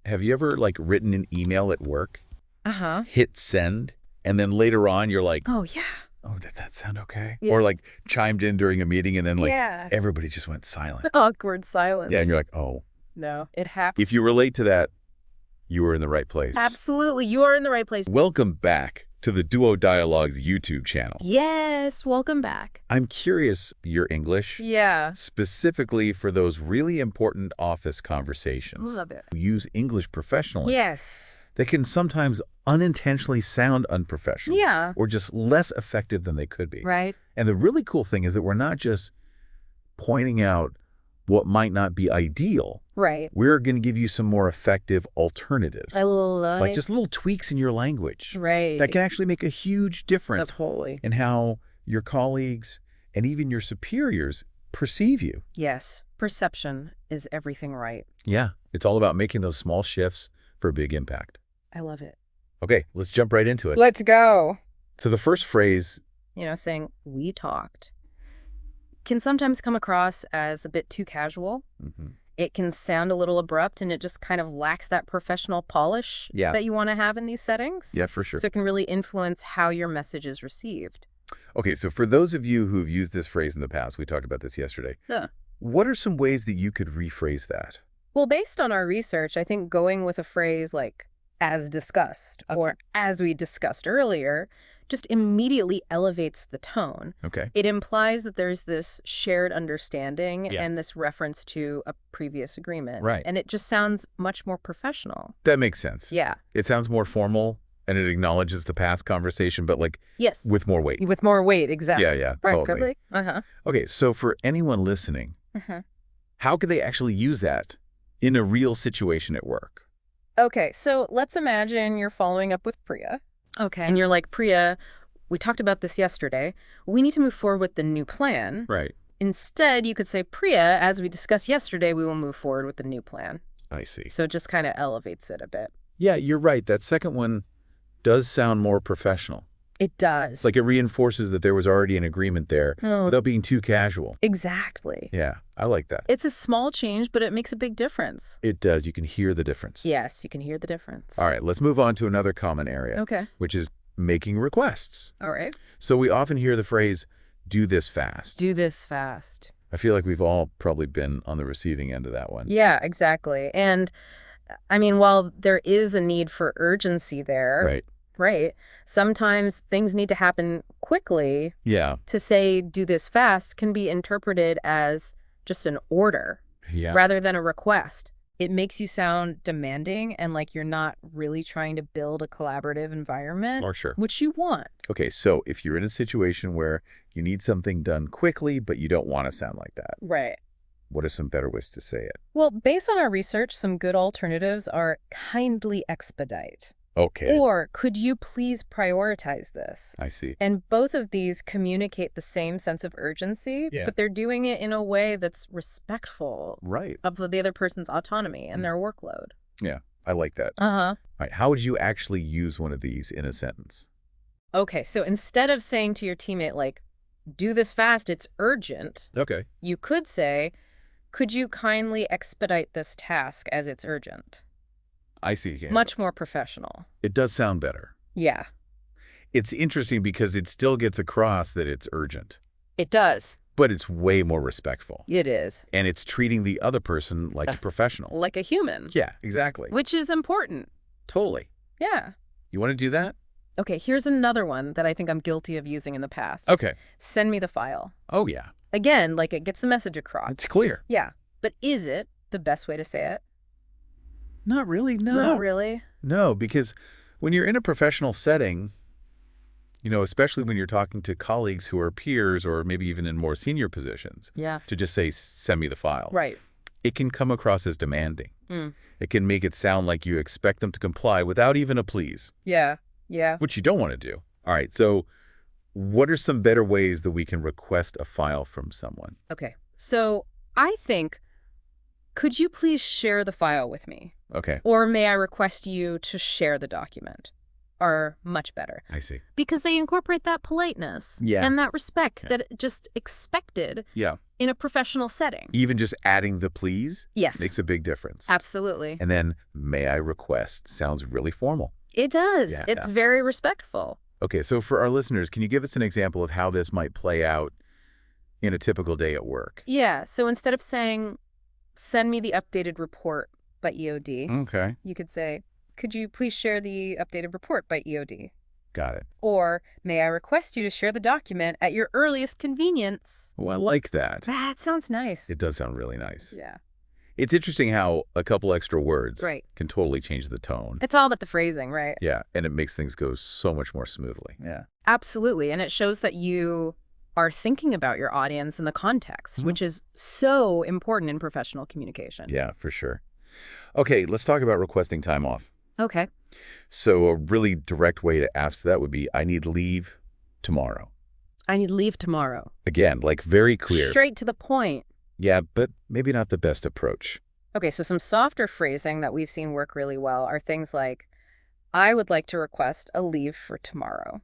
Have you ever like written an email at work, Uh-huh. hit send, and then later on you're like, Oh, yeah. oh, did that sound okay? Yeah. Or like chimed in during a meeting and then like Yeah. everybody just went silent. Awkward Yeah, and silence. you're like, oh. No, it happens. If you relate to that, you were in the right place. Absolutely. You are in the right place. Welcome back to the Duo Dialogues YouTube channel. Yes, welcome back. I'm curious your English, Yeah. specifically for those really important office conversations. Love it. Use English professionally. Yes. They can sometimes unintentionally sound unprofessional. Yeah. Or just less effective than they could be. Right. And the really cool thing is that we're not just pointing out what might not be ideal. Right. We're going to give you some more effective alternatives. I like. Like just little tweaks in your language. Right. That can actually make a huge difference Totally. in how your colleagues and even your superiors perceive you. Yes. Perception is everything right. Yeah, it's all about making those small shifts for a big impact. I love it. Okay, let's jump right into it. Let's go. So the first phrase, Saying we talked can sometimes come across as a bit too casual. It can sound a little abrupt, and it just kind of lacks that professional polish that you want to have in these settings. yeah, for sure. So it can really influence how your message is received. Okay, so for those of you who've used this phrase in the past, we talked about this yesterday. Yeah. What are some ways that you could rephrase that? Well, based on our research, I think going with a phrase like as discussed or as we discussed earlier just immediately elevates the tone. Okay. It implies that there's this shared understanding Yeah. and this reference to a previous agreement. Right. And it just sounds much more professional. That makes sense. Yeah. It sounds more formal and it acknowledges the past conversation, but like Yes. with more weight. With more weight, exactly. Yeah, totally. Uh-huh. Okay, so for anyone listening, how could they actually use that in a real situation at work? Okay, so let's imagine you're following up with Priya. Okay. And you're like, Priya, we talked about this yesterday. We need to move forward with the new plan. Right. Instead, you could say, Priya, as we discussed yesterday, we will move forward with the new plan. I see. So it just kind of elevates it a bit. Yeah, you're right. That second one does sound more professional. It does. Like it reinforces that there was already an agreement there without being too casual. Exactly. Yeah, I like that. It's a small change, but it makes a big difference. It does. You can hear the difference. Yes, you can hear the difference. All right, let's move on to another common area. Okay. Which is making requests. All right. So we often hear the phrase, do this fast. Do this fast. I feel like we've all probably been on the receiving end of that one. Yeah, exactly. And I mean, while there is a need for urgency there, right, sometimes things need to happen quickly. Yeah. To say do this fast can be interpreted as just an order rather than a request. It makes you sound demanding and like you're not really trying to build a collaborative environment, which you want. Okay, so if you're in a situation where you need something done quickly, but you don't want to sound like that. Right. What are some better ways to say it? Well, based on our research, some good alternatives are kindly expedite. Okay. Or could you please prioritize this? I see. And both of these communicate the same sense of urgency, but they're doing it in a way that's respectful of the other person's autonomy and their workload. Yeah, I like that. Uh-huh. All right, how would you actually use one of these in a sentence? Okay, so instead of saying to your teammate, like, do this fast, it's urgent, you could say, could you kindly expedite this task as it's urgent? I see. Yeah. Much more professional. It does sound better. Yeah. It's interesting because it still gets across that it's urgent. It does. But it's way more respectful. It is. And it's treating the other person like a professional. Like a human. Yeah, exactly. Which is important. Totally. Yeah. You want to do that? Okay, here's another one that I think I'm guilty of using in the past. Okay. Send me the file. Oh, yeah. Again, like it gets the message across. It's clear. Yeah. But is it the best way to say it? Not really, no. Not really. No, because when you're in a professional setting, especially when you're talking to colleagues who are peers or maybe even in more senior positions, to just say, send me the file. Right. It can come across as demanding. It can make it sound like you expect them to comply without even a please. Yeah. Yeah. Which you don't want to do. All right, so what are some better ways that we can request a file from someone? Okay, so I think, could you please share the file with me? Okay. Or may I request you to share the document? are much better. I see. Because they incorporate that politeness and that respect that just expected in a professional setting. Even just adding the please makes a big difference. Absolutely. And then, may I request sounds really formal. It does. It's very respectful. Okay, so for our listeners, can you give us an example of how this might play out in a typical day at work? Yeah, so instead of saying, send me the updated report by EOD, you could say, could you please share the updated report by EOD? Got it. Or, may I request you to share the document at your earliest convenience? Oh, I like that. That sounds nice. It does sound really nice. Yeah. It's interesting how a couple extra words can totally change the tone. It's all about the phrasing, right? Yeah, and it makes things go so much more smoothly. Yeah. Absolutely, and it shows that you are thinking about your audience and the context, which is so important in professional communication. Yeah, for sure. Okay, let's talk about requesting time off. Okay. So a really direct way to ask for that would be, I need leave tomorrow. I need leave tomorrow. Again, like very clear. Straight to the point. Yeah, but maybe not the best approach. Okay, so some softer phrasing that we've seen work really well are things like, I would like to request a leave for tomorrow.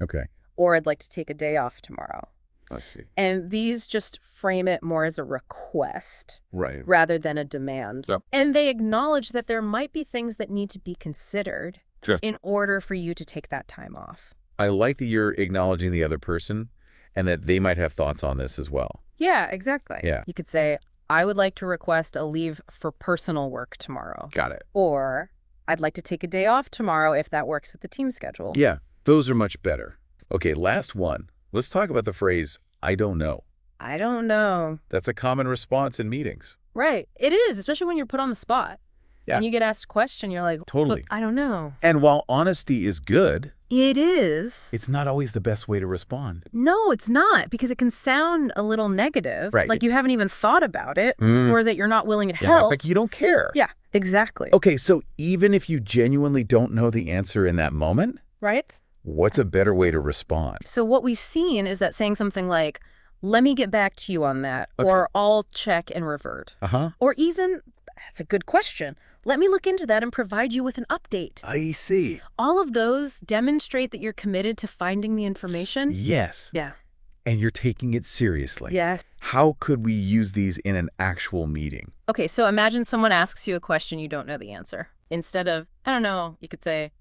Okay. Or I'd like to take a day off tomorrow. I see. And these just frame it more as a request rather than a demand. Yep. And they acknowledge that there might be things that need to be considered in order for you to take that time off. I like that you're acknowledging the other person and that they might have thoughts on this as well. Yeah, exactly. Yeah. You could say, I would like to request a leave for personal work tomorrow. Got it. Or I'd like to take a day off tomorrow if that works with the team schedule. Yeah, those are much better. Okay, last one. Let's talk about the phrase, I don't know. I don't know. That's a common response in meetings. Right. It is, especially when you're put on the spot. Yeah. And you get asked a question, you're like, totally. I don't know. And while honesty is good, it is. It's not always the best way to respond. No, it's not, because it can sound a little negative. Right. Like you haven't even thought about it or that you're not willing to help. Like you don't care. Yeah, exactly. Okay, so even if you genuinely don't know the answer in that moment, what's a better way to respond? So what we've seen is that saying something like, let me get back to you on that, or I'll check and revert. Or even, that's a good question, let me look into that and provide you with an update. I see. All of those demonstrate that you're committed to finding the information. Yes. Yeah. And you're taking it seriously. Yes. How could we use these in an actual meeting? Okay, so imagine someone asks you a question you don't know the answer. Instead of, I don't know, you could say,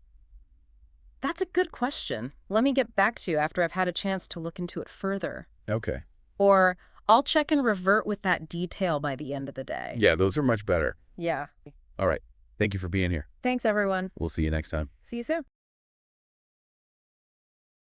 that's a good question. Let me get back to you after I've had a chance to look into it further. Okay. Or, I'll check and revert with that detail by the end of the day. Yeah, those are much better. Yeah. All right. Thank you for being here. Thanks, everyone. We'll see you next time. See you soon.